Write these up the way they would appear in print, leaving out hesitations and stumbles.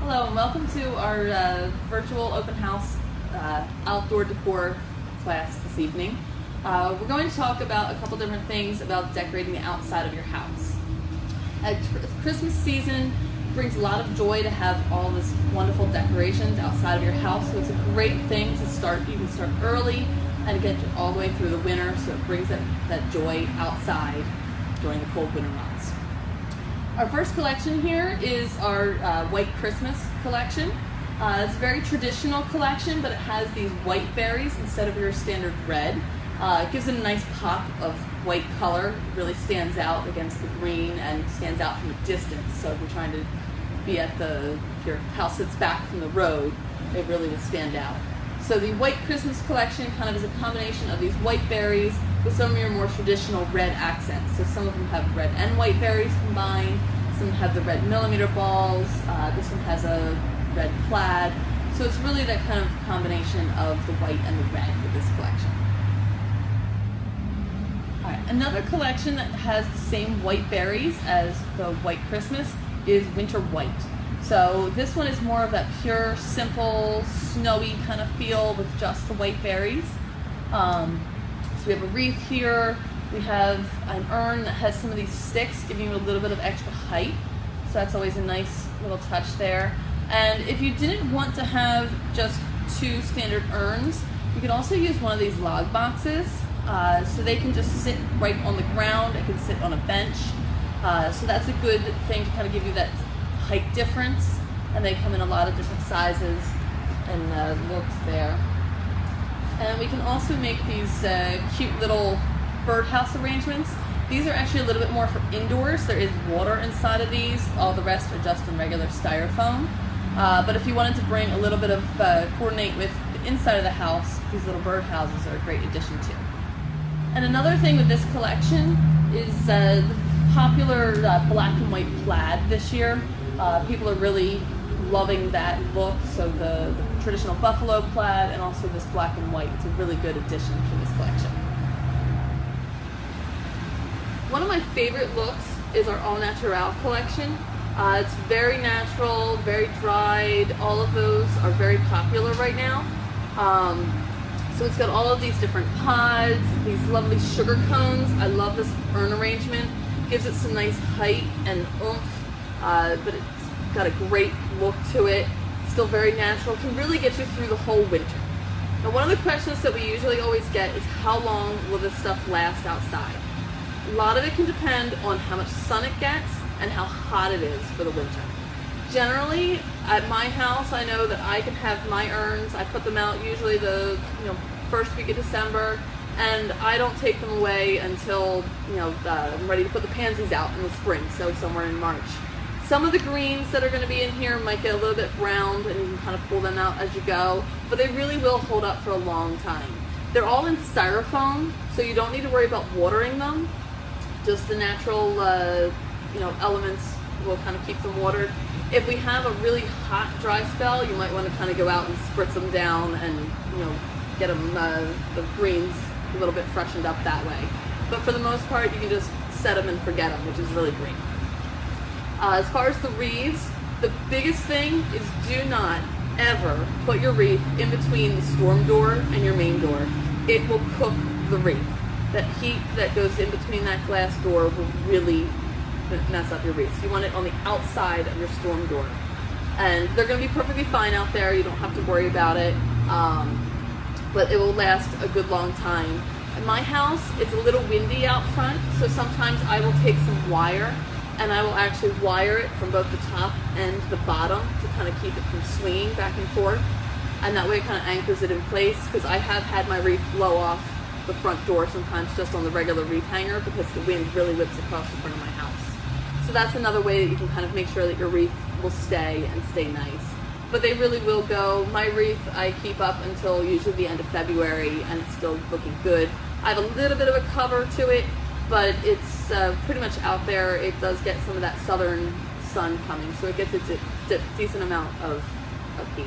Hello and welcome to our virtual open house outdoor decor class this evening. We're going to talk about a couple different things about decorating the outside of your house. Christmas season brings a lot of joy to have all this wonderful decorations outside of your house, so it's a great thing to start. You can start early and get all the way through the winter, so it brings that joy outside during the cold winter months. Our first collection here is our White Christmas collection. It's a very traditional collection, but it has these white berries instead of your standard red. It gives it a nice pop of white color. It really stands out against the green and stands out from a distance. So if you're trying to be if your house sits back from the road, it really will stand out. So the White Christmas collection kind of is a combination of these white berries with some of your more traditional red accents. So some of them have red and white berries combined, some have the red millimeter balls, this one has a red plaid. So it's really that kind of combination of the white and the red with this collection. All right, another collection that has the same white berries as the White Christmas is Winter White. So this one is more of that pure, simple, snowy kind of feel with just the white berries. So we have a wreath here. We have an urn that has some of these sticks giving you a little bit of extra height. So that's always a nice little touch there. And if you didn't want to have just two standard urns, you could also use one of these log boxes. So they can just sit right on the ground. It can sit on a bench. So that's a good thing to kind of give you that height difference. And they come in a lot of different sizes and looks there. And we can also make these cute little birdhouse arrangements. These are actually a little bit more for indoors. There is water inside of these. All the rest are just in regular styrofoam. But if you wanted to bring a little bit of coordinate with the inside of the house, these little birdhouses are a great addition too. And another thing with this collection is the popular black and white plaid this year. People are really loving that look, so the traditional buffalo plaid and also this black and white. It's a really good addition to this collection. One of my favorite looks is our All Natural collection. It's very natural, very dried. All of those are very popular right now. So it's got all of these different pods, these lovely sugar cones. I love this urn arrangement. Gives it some nice height and oomph, but it's got a great look to it. Still very natural. Can really get you through the whole winter. Now, one of the questions that we usually always get is how long will this stuff last outside? A lot of it can depend on how much sun it gets and how hot it is for the winter. Generally, at my house, I know that I can have my urns. I put them out usually the first week of December, and I don't take them away until I'm ready to put the pansies out in the spring, so somewhere in March. Some of the greens that are going to be in here might get a little bit browned, and you can kind of pull them out as you go, but they really will hold up for a long time. They're all in styrofoam, so you don't need to worry about watering them. Just the natural elements will kind of keep them watered. If we have a really hot, dry spell, you might want to kind of go out and spritz them down and get them the greens a little bit freshened up that way. But for the most part, you can just set them and forget them, which is really great. As far as the wreaths, the biggest thing is do not ever put your wreath in between the storm door and your main door. It will cook the wreath. That heat that goes in between that glass door will really mess up your wreaths. You want it on the outside of your storm door. And they're going to be perfectly fine out there. You don't have to worry about it. But it will last a good long time. At my house, it's a little windy out front, so sometimes I will take some wire and I will actually wire it from both the top and the bottom to kind of keep it from swinging back and forth. And that way it kind of anchors it in place, because I have had my wreath blow off the front door sometimes just on the regular wreath hanger because the wind really whips across the front of my house. So that's another way that you can kind of make sure that your wreath will stay and stay nice. But they really will go. My wreath I keep up until usually the end of February, and it's still looking good. I have a little bit of a cover to it, but it's pretty much out there. It does get some of that southern sun coming, so it gets a decent amount of heat.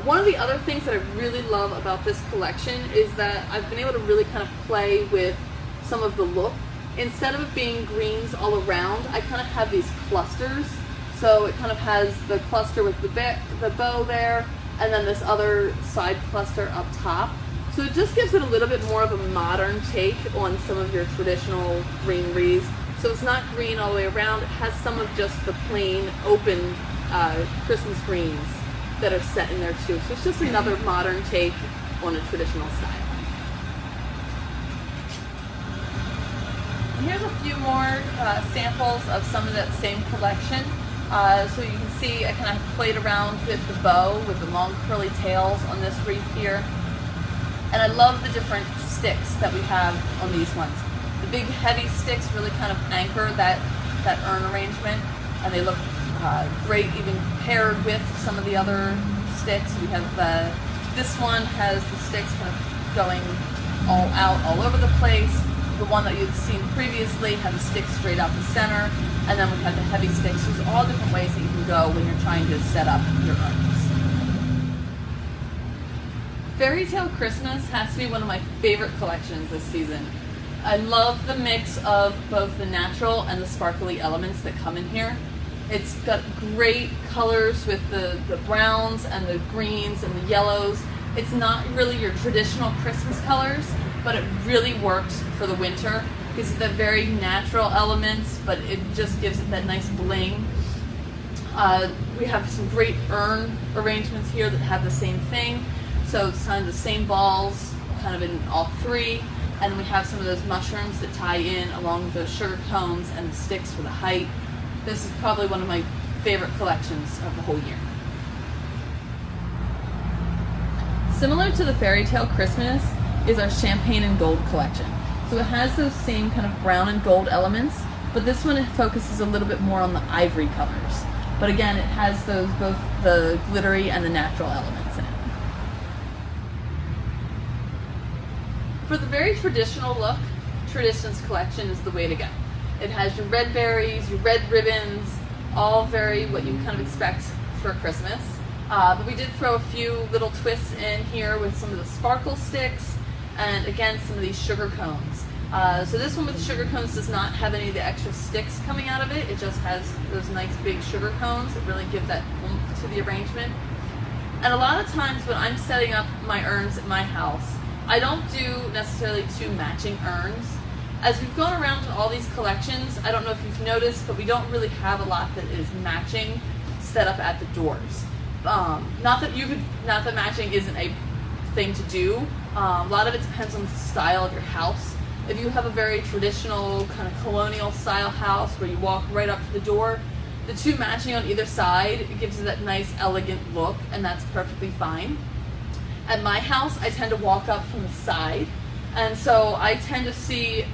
One of the other things that I really love about this collection is that I've been able to really kind of play with some of the look. Instead of it being greens all around, I kind of have these clusters. So it kind of has the cluster with the bow there, and then this other side cluster up top. So it just gives it a little bit more of a modern take on some of your traditional green wreaths. So it's not green all the way around. It has some of just the plain open Christmas greens that are set in there too. So it's just another modern take on a traditional style. And here's a few more samples of some of that same collection. So you can see I kind of played around with the bow with the long curly tails on this wreath here. And I love the different sticks that we have on these ones. The big heavy sticks really kind of anchor that urn arrangement, and they look great even paired with some of the other sticks. We have this one has the sticks kind of going all out all over the place. The one that you'd seen previously had the sticks straight out the center, and then we have the heavy sticks. So there's all different ways that you can go when you're trying to set up your urns. Fairy Tale Christmas has to be one of my favorite collections this season. I love the mix of both the natural and the sparkly elements that come in here. It's got great colors with the browns and the greens and the yellows. It's not really your traditional Christmas colors, but it really works for the winter because of the very natural elements, but it just gives it that nice bling. We have some great urn arrangements here that have the same thing. So it's kind of the same balls, kind of in all three. And we have some of those mushrooms that tie in along with those sugar cones and the sticks for the height. This is probably one of my favorite collections of the whole year. Similar to the Fairy Tale Christmas is our Champagne and Gold collection. So it has those same kind of brown and gold elements, but this one it focuses a little bit more on the ivory colors. But again, it has those both the glittery and the natural elements in it. For the very traditional look, Traditions collection is the way to go. It has your red berries, your red ribbons, all very what you kind of expect for Christmas. But we did throw a few little twists in here with some of the sparkle sticks and again some of these sugar cones. So this one with the sugar cones does not have any of the extra sticks coming out of it. It just has those nice big sugar cones that really give that oomph to the arrangement. And a lot of times when I'm setting up my urns at my house, I don't do necessarily two matching urns. As we've gone around to all these collections, I don't know if you've noticed, but we don't really have a lot that is matching set up at the doors. Not that matching isn't a thing to do. A lot of it depends on the style of your house. If you have a very traditional kind of colonial style house where you walk right up to the door, the two matching on either side, it gives you that nice elegant look, and that's perfectly fine. At my house, I tend to walk up from the side, and so I tend to see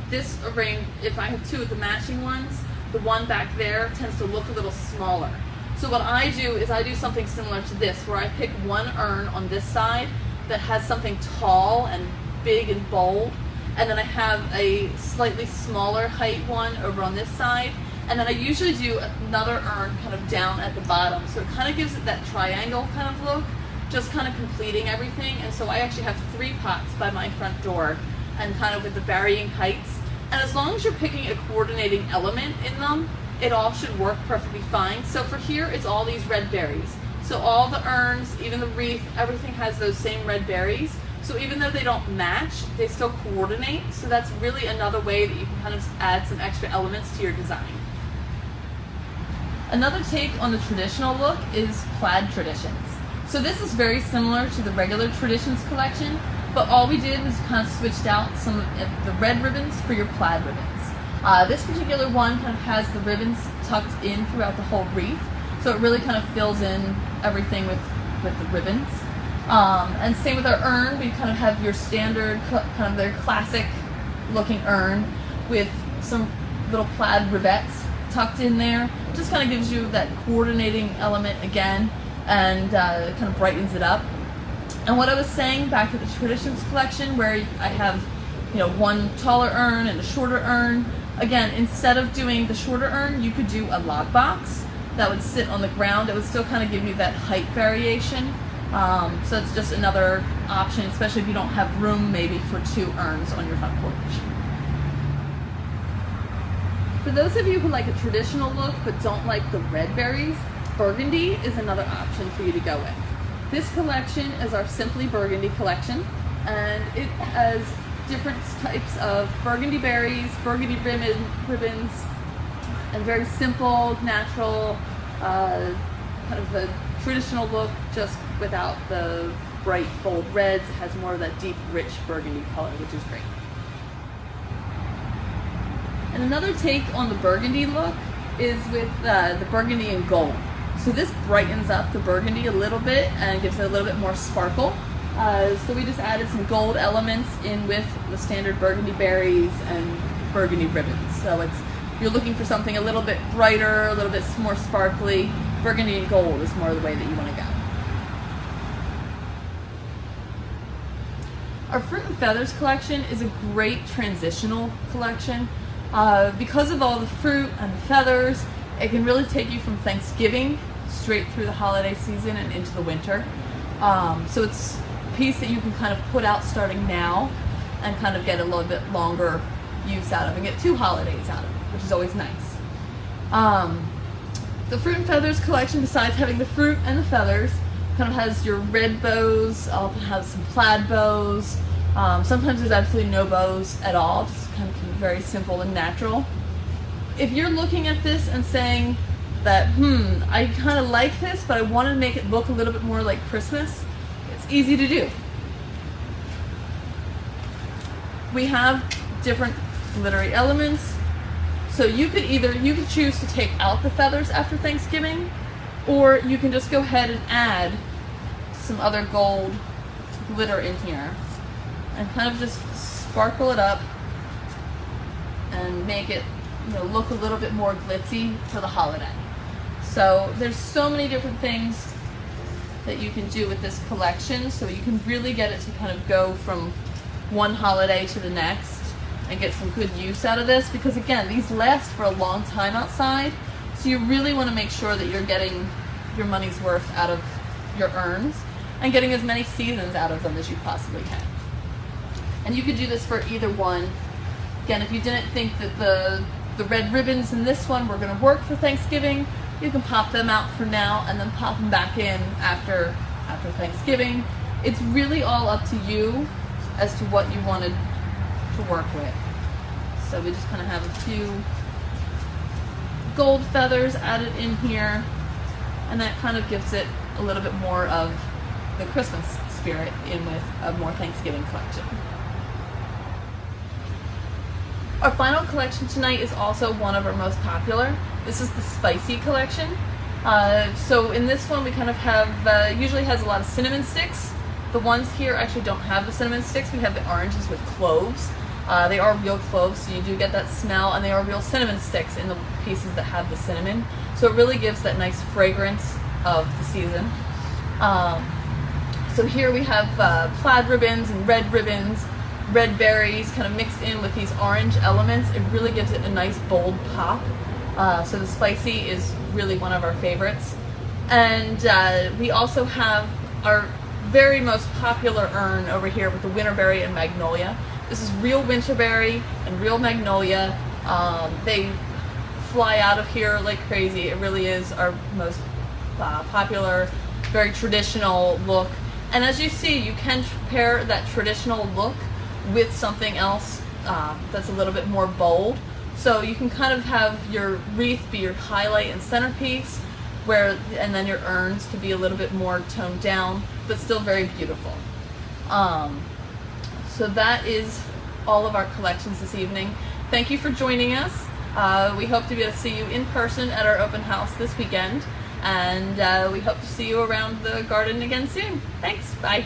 this arranged, if I have two of the matching ones, the one back there tends to look a little smaller. So what I do is I do something similar to this, where I pick one urn on this side that has something tall and big and bold, and then I have a slightly smaller height one over on this side, and then I usually do another urn kind of down at the bottom, so it kind of gives it that triangle kind of look, just kind of completing everything. And so I actually have 3 pots by my front door and kind of with the varying heights. And as long as you're picking a coordinating element in them, it all should work perfectly fine. So for here, it's all these red berries. So all the urns, even the wreath, everything has those same red berries. So even though they don't match, they still coordinate. So that's really another way that you can kind of add some extra elements to your design. Another take on the traditional look is plaid traditions. So this is very similar to the regular Traditions collection, but all we did was kind of switched out some of the red ribbons for your plaid ribbons. This particular one kind of has the ribbons tucked in throughout the whole wreath, so it really kind of fills in everything with the ribbons. And same with our urn, we kind of have your standard, kind of their classic looking urn with some little plaid rivettes tucked in there. Just kind of gives you that coordinating element again, and kind of brightens it up. And what I was saying back at the Traditions collection, where I have, one taller urn and a shorter urn, again, instead of doing the shorter urn, you could do a log box that would sit on the ground. It would still kind of give you that height variation. So it's just another option, especially if you don't have room maybe for 2 urns on your front porch. For those of you who like a traditional look but don't like the red berries, burgundy is another option for you to go with. This collection is our Simply Burgundy collection, and it has different types of burgundy berries, burgundy ribbons, and very simple, natural, kind of a traditional look, just without the bright, bold reds. It has more of that deep, rich burgundy color, which is great. And another take on the burgundy look is with the burgundy and gold. So this brightens up the burgundy a little bit and gives it a little bit more sparkle. So we just added some gold elements in with the standard burgundy berries and burgundy ribbons. So you're looking for something a little bit brighter, a little bit more sparkly. Burgundy and gold is more the way that you want to go. Our Fruit and Feathers collection is a great transitional collection. Because of all the fruit and the feathers, it can really take you from Thanksgiving straight through the holiday season and into the winter. So it's a piece that you can kind of put out starting now and kind of get a little bit longer use out of and get 2 holidays out of it, which is always nice. The Fruit and Feathers collection, besides having the fruit and the feathers, kind of has your red bows, often has some plaid bows. Sometimes there's absolutely no bows at all, just kind of very simple and natural. If you're looking at this and saying that, I kind of like this, but I want to make it look a little bit more like Christmas, it's easy to do. We have different glittery elements. So you could choose to take out the feathers after Thanksgiving, or you can just go ahead and add some other gold glitter in here and kind of just sparkle it up and make it, look a little bit more glitzy for the holiday. So there's so many different things that you can do with this collection, so you can really get it to kind of go from one holiday to the next and get some good use out of this, because again, these last for a long time outside, so you really want to make sure that you're getting your money's worth out of your urns and getting as many seasons out of them as you possibly can. And you could do this for either one. Again, if you didn't think that the red ribbons in this one were going to work for Thanksgiving, you can pop them out for now and then pop them back in after Thanksgiving. It's really all up to you as to what you wanted to work with. So we just kind of have a few gold feathers added in here, and that kind of gives it a little bit more of the Christmas spirit in with a more Thanksgiving collection. Our final collection tonight is also one of our most popular. This is the Spicy collection. So in this one we kind of have, usually has a lot of cinnamon sticks. The ones here actually don't have the cinnamon sticks. We have the oranges with cloves. They are real cloves, so you do get that smell, and they are real cinnamon sticks in the pieces that have the cinnamon. So it really gives that nice fragrance of the season. So here we have plaid ribbons and red ribbons, red berries kind of mixed in with these orange elements. It really gives it a nice bold pop. So the Spicy is really one of our favorites. And we also have our very most popular urn over here with the Winterberry and Magnolia. This is real Winterberry and real Magnolia. They fly out of here like crazy. It really is our most popular, very traditional look. And as you see, you can pair that traditional look with something else that's a little bit more bold. So you can kind of have your wreath be your highlight and centerpiece, and then your urns could be a little bit more toned down, but still very beautiful. So that is all of our collections this evening. Thank you for joining us. We hope to be able to see you in person at our open house this weekend, and we hope to see you around the garden again soon. Thanks, bye.